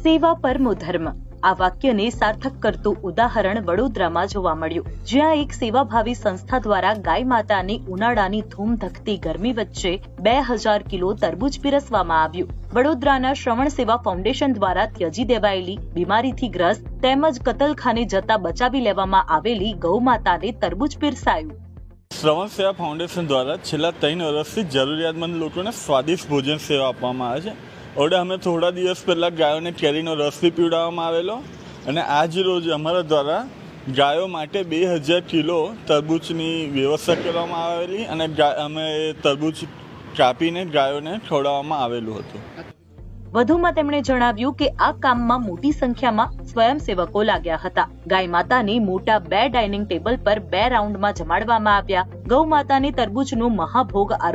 સેવા પરમો ધર્મ આ વાક્યને સાર્થક કરતું ઉદાહરણ વડોદરામાં જોવા મળ્યું, જ્યાં એક સેવાભાવી સંસ્થા દ્વારા ગાય માતાની ઉનાળાની ધૂમધકતી ગરમી વચ્ચે 2000 કિલો તરબૂચ પીરસવામાં આવ્યું. વડોદરાના શ્રવણ સેવા ફાઉન્ડેશન દ્વારા ત્યજી દેવાયેલી, બીમારીથી ગ્રસ્ત તેમજ કતલખાને જતા બચાવી લેવામાં આવેલી ગૌ માતાને તરબૂચ પીરસાયું. શ્રવણ સેવા ફાઉન્ડેશન દ્વારા છેલ્લા 3 વર્ષથી જરૂરિયાતમંદ લોકોને સ્વાદિષ્ટ ભોજન સેવા આપવામાં આવે છે. ઓડે અમે થોડા દિવસ પહેલાં ગાયોને કેરીનો રસ બી પીવડાવવામાં આવેલો અને આજ રોજ અમારા દ્વારા ગાયો માટે 2000 કિલો તરબૂચની વ્યવસ્થા કરવામાં આવેલી અને અમે તરબૂચ કાપીને ગાયોને ખવડાવવામાં આવેલું હતું. વધુમાં તેમણે જણાવ્યું કે આ કામમાં મોટી સંખ્યામાં સ્વયંસેવકો લાગ્યા હતા. ગાય માતાને મોટા 2 ડાઇનિંગ ટેબલ પર 2 રાઉન્ડમાં જમાડવામાં આવ્યા. ગૌ માતાને તરબૂચનો મહાભોગ આરોગ્ય